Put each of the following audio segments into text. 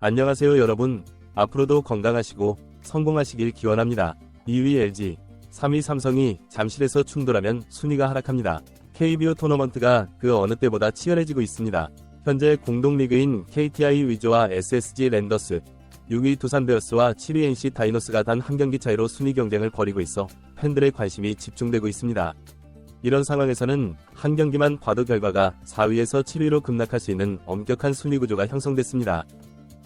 안녕하세요 여러분. 앞으로도 건강하시고 성공하시길 기원합니다. 2위 LG, 3위 삼성이 잠실에서 충돌하면 순위가 하락합니다. KBO 토너먼트가 그 어느 때보다 치열해지고 있습니다. 현재 공동리그인 KTI 위즈와 SSG 랜더스, 6위 두산 베어스와 7위 NC 다이노스가 단 한 경기 차이로 순위 경쟁을 벌이고 있어 팬들의 관심이 집중되고 있습니다. 이런 상황에서는 한 경기만 봐도 결과가 4위에서 7위로 급락할 수 있는 엄격한 순위 구조가 형성됐습니다.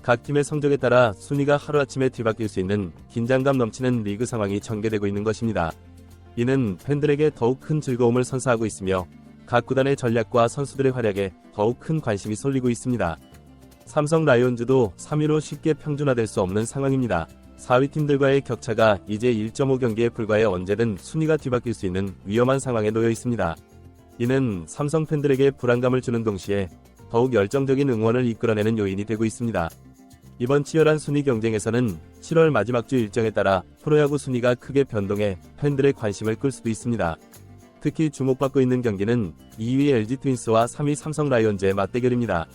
각 팀의 성적에 따라 순위가 하루아침에 뒤바뀔 수 있는 긴장감 넘치는 리그 상황이 전개되고 있는 것입니다. 이는 팬들에게 더욱 큰 즐거움을 선사하고 있으며 각 구단의 전략과 선수들의 활약에 더욱 큰 관심이 쏠리고 있습니다. 삼성 라이온즈도 3위로 쉽게 평준화될 수 없는 상황입니다. 4위 팀들과의 격차가 이제 1.5경기에 불과해 언제든 순위가 뒤바뀔 수 있는 위험한 상황에 놓여 있습니다. 이는 삼성 팬들에게 불안감을 주는 동시에 더욱 열정적인 응원을 이끌어내는 요인이 되고 있습니다. 이번 치열한 순위 경쟁에서는 7월 마지막 주 일정에 따라 프로야구 순위가 크게 변동해 팬들의 관심을 끌 수도 있습니다. 특히 주목받고 있는 경기는 2위 LG 트윈스와 3위 삼성 라이온즈의 맞대결입니다.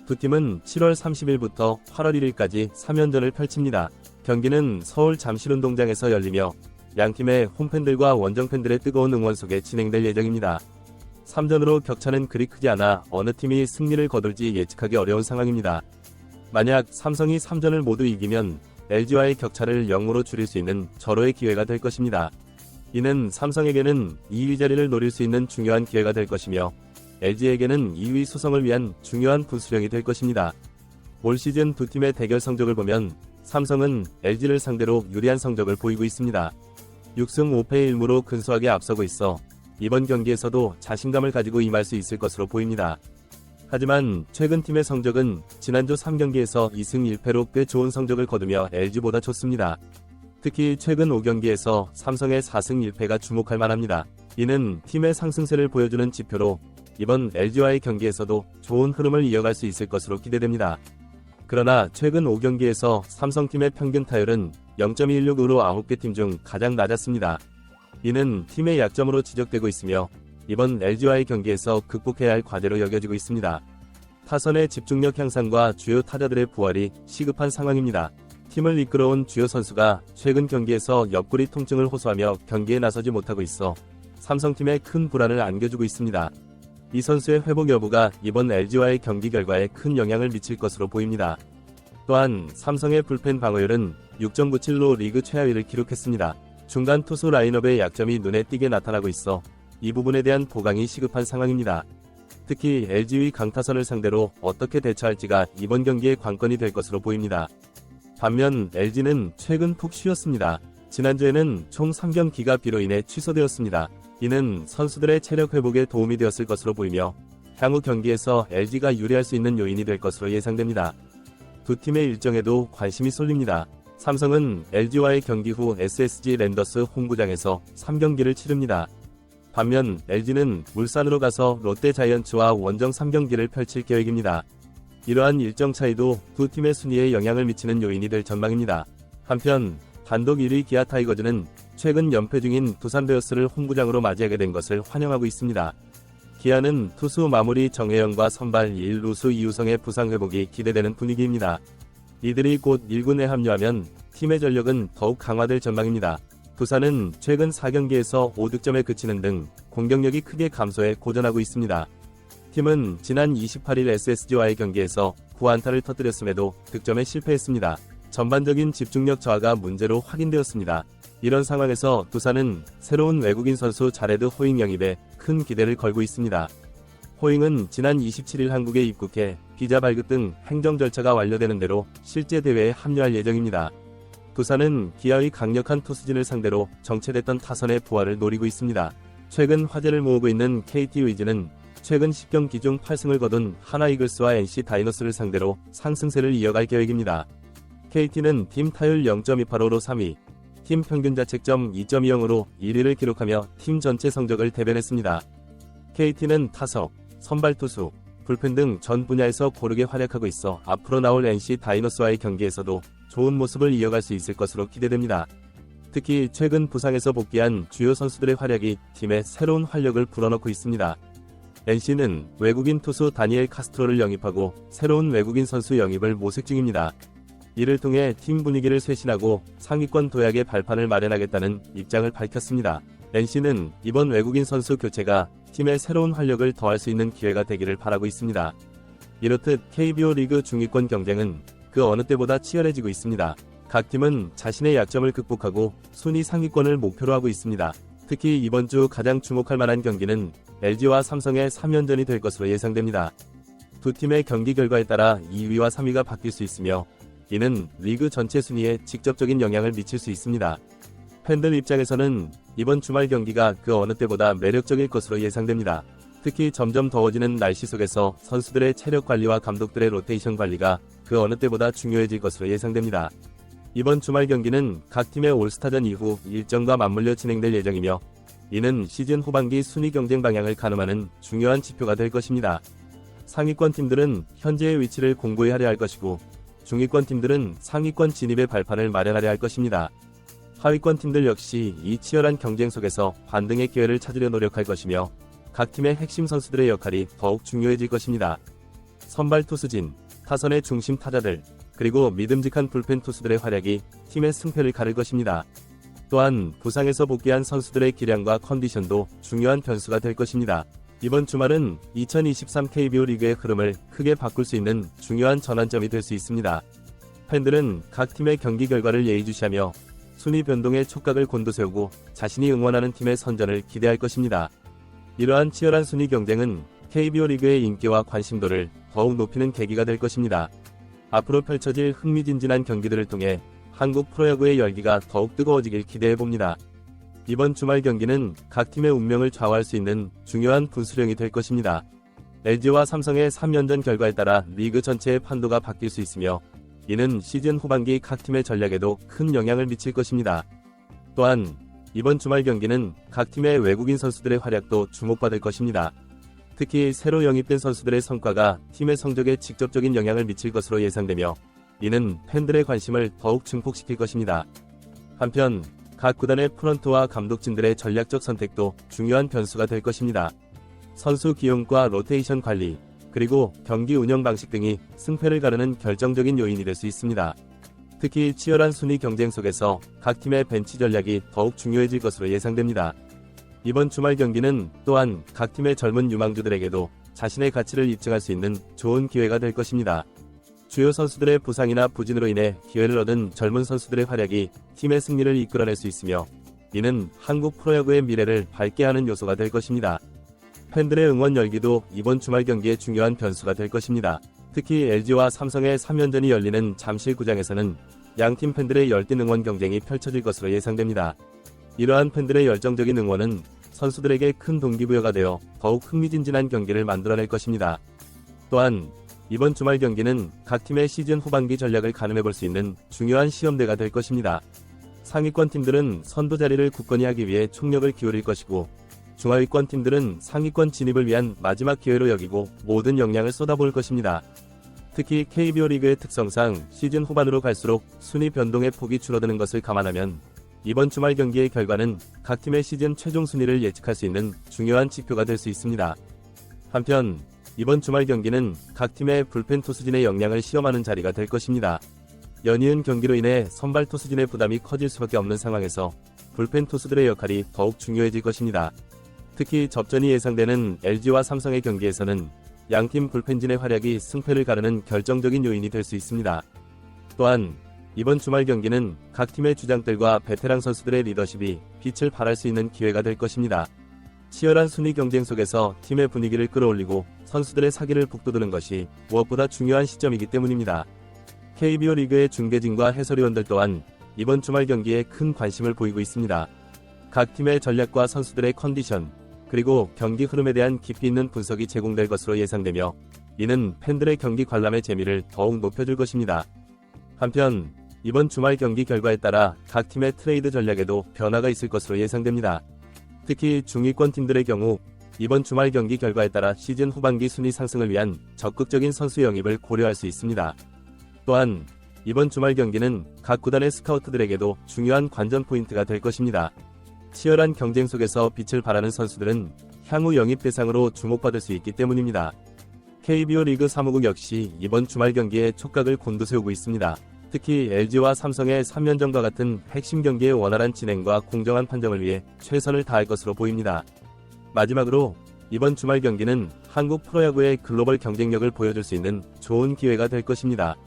두 팀은 7월 30일부터 8월 1일까지 3연전을 펼칩니다. 경기는 서울 잠실운동장에서 열리며 양팀의 홈팬들과 원정팬들의 뜨거운 응원 속에 진행될 예정입니다. 3전으로 격차는 그리 크지 않아 어느 팀이 승리를 거둘지 예측하기 어려운 상황입니다. 만약 삼성이 3전을 모두 이기면 LG와의 격차를 0으로 줄일 수 있는 절호의 기회가 될 것입니다. 이는 삼성에게는 2위 자리를 노릴 수 있는 중요한 기회가 될 것이며 LG에게는 2위 수성을 위한 중요한 분수령이 될 것입니다. 올 시즌 두 팀의 대결 성적을 보면 삼성은 LG를 상대로 유리한 성적을 보이고 있습니다. 6승 5패의 1무로 근소하게 앞서고 있어 이번 경기에서도 자신감을 가지고 임할 수 있을 것으로 보입니다. 하지만 최근 팀의 성적은 지난주 3경기에서 2승 1패로 꽤 좋은 성적을 거두며 LG보다 좋습니다. 특히 최근 5경기에서 삼성의 4승 1패가 주목할 만합니다. 이는 팀의 상승세를 보여주는 지표로 이번 LG와의 경기에서도 좋은 흐름을 이어갈 수 있을 것으로 기대됩니다. 그러나 최근 5경기에서 삼성팀의 평균 타율은 0.16으로 9개 팀 중 가장 낮았습니다. 이는 팀의 약점으로 지적되고 있으며 이번 LG와의 경기에서 극복해야 할 과제로 여겨지고 있습니다. 타선의 집중력 향상과 주요 타자들의 부활이 시급한 상황입니다. 팀을 이끌어온 주요 선수가 최근 경기에서 옆구리 통증을 호소하며 경기에 나서지 못하고 있어 삼성팀에 큰 불안을 안겨주고 있습니다. 이 선수의 회복 여부가 이번 LG와의 경기 결과에 큰 영향을 미칠 것으로 보입니다. 또한 삼성의 불펜 방어율은 6.97로 리그 최하위를 기록했습니다. 중간 투수 라인업의 약점이 눈에 띄게 나타나고 있어 이 부분에 대한 보강이 시급한 상황입니다. 특히 LG의 강타선을 상대로 어떻게 대처할지가 이번 경기의 관건이 될 것으로 보입니다. 반면 LG는 최근 푹 쉬었습니다. 지난주에는 총 3경기가 비로 인해 취소되었습니다. 이는 선수들의 체력 회복에 도움이 되었을 것으로 보이며 향후 경기에서 LG가 유리할 수 있는 요인이 될 것으로 예상됩니다. 두 팀의 일정에도 관심이 쏠립니다. 삼성은 LG와의 경기 후 SSG 랜더스 홈구장에서 3경기를 치릅니다. 반면 LG는 울산으로 가서 롯데 자이언츠와 원정 3경기를 펼칠 계획입니다. 이러한 일정 차이도 두 팀의 순위에 영향을 미치는 요인이 될 전망입니다. 한편 단독 1위 기아 타이거즈는 최근 연패 중인 두산 베어스를 홈구장으로 맞이하게 된 것을 환영하고 있습니다. 기아는 투수 마무리 정혜영과 선발 1루수 이우성의 부상 회복이 기대되는 분위기입니다. 이들이 곧 1군에 합류하면 팀의 전력은 더욱 강화될 전망입니다. 두산은 최근 4경기에서 5득점에 그치는 등 공격력이 크게 감소해 고전하고 있습니다. 팀은 지난 28일 SSG와의 경기에서 9안타를 터뜨렸음에도 득점에 실패했습니다. 전반적인 집중력 저하가 문제로 확인되었습니다. 이런 상황에서 두산은 새로운 외국인 선수 자레드 호잉 영입에 큰 기대를 걸고 있습니다. 호잉은 지난 27일 한국에 입국해 비자 발급 등 행정 절차가 완료되는 대로 실제 대회에 합류할 예정입니다. 두산은 기아의 강력한 투수진을 상대로 정체됐던 타선의 부활을 노리고 있습니다. 최근 화제를 모으고 있는 KT 위즈는 최근 10경기 중 8승을 거둔 하나 이글스와 NC 다이노스를 상대로 상승세를 이어갈 계획입니다. KT는 팀 타율 0.285로 3위, 팀 평균 자책점 2.20으로 1위를 기록하며 팀 전체 성적을 대변했습니다. KT는 타석, 선발 투수, 불펜 등 전 분야에서 고르게 활약하고 있어 앞으로 나올 NC 다이노스와의 경기에서도 좋은 모습을 이어갈 수 있을 것으로 기대됩니다. 특히 최근 부상에서 복귀한 주요 선수들의 활약이 팀에 새로운 활력을 불어넣고 있습니다. NC는 외국인 투수 다니엘 카스트로를 영입하고 새로운 외국인 선수 영입을 모색 중입니다. 이를 통해 팀 분위기를 쇄신하고 상위권 도약의 발판을 마련하겠다는 입장을 밝혔습니다. NC는 이번 외국인 선수 교체가 팀의 새로운 활력을 더할 수 있는 기회가 되기를 바라고 있습니다. 이렇듯 KBO 리그 중위권 경쟁은 그 어느 때보다 치열해지고 있습니다. 각 팀은 자신의 약점을 극복하고 순위 상위권을 목표로 하고 있습니다. 특히 이번 주 가장 주목할 만한 경기는 LG와 삼성의 3연전이 될 것으로 예상됩니다. 두 팀의 경기 결과에 따라 2위와 3위가 바뀔 수 있으며 이는 리그 전체 순위에 직접적인 영향을 미칠 수 있습니다. 팬들 입장에서는 이번 주말 경기가 그 어느 때보다 매력적일 것으로 예상됩니다. 특히 점점 더워지는 날씨 속에서 선수들의 체력 관리와 감독들의 로테이션 관리가 그 어느 때보다 중요해질 것으로 예상됩니다. 이번 주말 경기는 각 팀의 올스타전 이후 일정과 맞물려 진행될 예정이며 이는 시즌 후반기 순위 경쟁 방향을 가늠하는 중요한 지표가 될 것입니다. 상위권 팀들은 현재의 위치를 공고히 하려 할 것이고 중위권 팀들은 상위권 진입의 발판을 마련하려 할 것입니다. 하위권 팀들 역시 이 치열한 경쟁 속에서 반등의 기회를 찾으려 노력할 것이며 각 팀의 핵심 선수들의 역할이 더욱 중요해질 것입니다. 선발 투수진, 타선의 중심 타자들, 그리고 믿음직한 불펜 투수들의 활약이 팀의 승패를 가를 것입니다. 또한 부상에서 복귀한 선수들의 기량과 컨디션도 중요한 변수가 될 것입니다. 이번 주말은 2023 KBO 리그의 흐름을 크게 바꿀 수 있는 중요한 전환점이 될 수 있습니다. 팬들은 각 팀의 경기 결과를 예의주시하며 순위 변동의 촉각을 곤두세우고 자신이 응원하는 팀의 선전을 기대할 것입니다. 이러한 치열한 순위 경쟁은 KBO 리그의 인기와 관심도를 더욱 높이는 계기가 될 것입니다. 앞으로 펼쳐질 흥미진진한 경기들을 통해 한국 프로야구의 열기가 더욱 뜨거워지길 기대해봅니다. 이번 주말 경기는 각 팀의 운명을 좌우할 수 있는 중요한 분수령이 될 것입니다. LG와 삼성의 3연전 결과에 따라 리그 전체의 판도가 바뀔 수 있으며 이는 시즌 후반기 각 팀의 전략에도 큰 영향을 미칠 것입니다. 또한 이번 주말 경기는 각 팀의 외국인 선수들의 활약도 주목받을 것입니다. 특히 새로 영입된 선수들의 성과가 팀의 성적에 직접적인 영향을 미칠 것으로 예상되며 이는 팬들의 관심을 더욱 증폭시킬 것입니다. 한편 각 구단의 프런트와 감독진들의 전략적 선택도 중요한 변수가 될 것입니다. 선수 기용과 로테이션 관리, 그리고 경기 운영 방식 등이 승패를 가르는 결정적인 요인이 될 수 있습니다. 특히 치열한 순위 경쟁 속에서 각 팀의 벤치 전략이 더욱 중요해질 것으로 예상됩니다. 이번 주말 경기는 또한 각 팀의 젊은 유망주들에게도 자신의 가치를 입증할 수 있는 좋은 기회가 될 것입니다. 주요 선수들의 부상이나 부진으로 인해 기회를 얻은 젊은 선수들의 활약이 팀의 승리를 이끌어낼 수 있으며 이는 한국 프로야구의 미래를 밝게 하는 요소가 될 것입니다. 팬들의 응원 열기도 이번 주말 경기의 중요한 변수가 될 것입니다. 특히 LG와 삼성의 3연전이 열리는 잠실구장에서는 양팀 팬들의 열띤 응원 경쟁이 펼쳐질 것으로 예상됩니다. 이러한 팬들의 열정적인 응원은 선수들에게 큰 동기부여가 되어 더욱 흥미진진한 경기를 만들어낼 것입니다. 또한 이번 주말 경기는 각 팀의 시즌 후반기 전략을 가늠해볼 수 있는 중요한 시험대가 될 것입니다. 상위권 팀들은 선두 자리를 굳건히 하기 위해 총력을 기울일 것이고 중하위권 팀들은 상위권 진입을 위한 마지막 기회로 여기고 모든 역량을 쏟아부을 것입니다. 특히 KBO 리그의 특성상 시즌 후반으로 갈수록 순위 변동의 폭이 줄어드는 것을 감안하면 이번 주말 경기의 결과는 각 팀의 시즌 최종 순위를 예측할 수 있는 중요한 지표가 될 수 있습니다. 한편 이번 주말 경기는 각 팀의 불펜 투수진의 역량을 시험하는 자리가 될 것입니다. 연이은 경기로 인해 선발 투수진의 부담이 커질 수밖에 없는 상황에서 불펜 투수들의 역할이 더욱 중요해질 것입니다. 특히 접전이 예상되는 LG와 삼성의 경기에서는 양팀 불펜진의 활약이 승패를 가르는 결정적인 요인이 될 수 있습니다. 또한 이번 주말 경기는 각 팀의 주장들과 베테랑 선수들의 리더십이 빛을 발할 수 있는 기회가 될 것입니다. 치열한 순위 경쟁 속에서 팀의 분위기를 끌어올리고 선수들의 사기를 북돋우는 것이 무엇보다 중요한 시점이기 때문입니다. KBO 리그의 중계진과 해설위원들 또한 이번 주말 경기에 큰 관심을 보이고 있습니다. 각 팀의 전략과 선수들의 컨디션, 그리고 경기 흐름에 대한 깊이 있는 분석이 제공될 것으로 예상되며 이는 팬들의 경기 관람의 재미를 더욱 높여줄 것입니다. 한편 이번 주말 경기 결과에 따라 각 팀의 트레이드 전략에도 변화가 있을 것으로 예상됩니다. 특히 중위권 팀들의 경우 이번 주말 경기 결과에 따라 시즌 후반기 순위 상승을 위한 적극적인 선수 영입을 고려할 수 있습니다. 또한 이번 주말 경기는 각 구단의 스카우트들에게도 중요한 관전 포인트가 될 것입니다. 치열한 경쟁 속에서 빛을 발하는 선수들은 향후 영입 대상으로 주목받을 수 있기 때문입니다. KBO 리그 사무국 역시 이번 주말 경기에 촉각을 곤두세우고 있습니다. 특히 LG와 삼성의 3연전과 같은 핵심 경기의 원활한 진행과 공정한 판정을 위해 최선을 다할 것으로 보입니다. 마지막으로 이번 주말 경기는 한국 프로야구의 글로벌 경쟁력을 보여줄 수 있는 좋은 기회가 될 것입니다.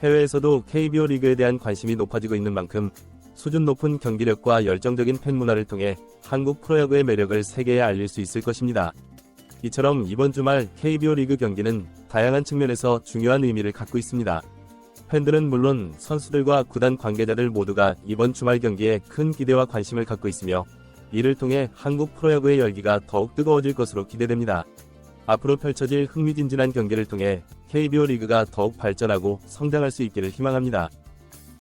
해외에서도 KBO 리그에 대한 관심이 높아지고 있는 만큼 수준 높은 경기력과 열정적인 팬 문화를 통해 한국 프로야구의 매력을 세계에 알릴 수 있을 것입니다. 이처럼 이번 주말 KBO 리그 경기는 다양한 측면에서 중요한 의미를 갖고 있습니다. 팬들은 물론 선수들과 구단 관계자들 모두가 이번 주말 경기에 큰 기대와 관심을 갖고 있으며 이를 통해 한국 프로야구의 열기가 더욱 뜨거워질 것으로 기대됩니다. 앞으로 펼쳐질 흥미진진한 경기를 통해 KBO 리그가 더욱 발전하고 성장할 수 있기를 희망합니다.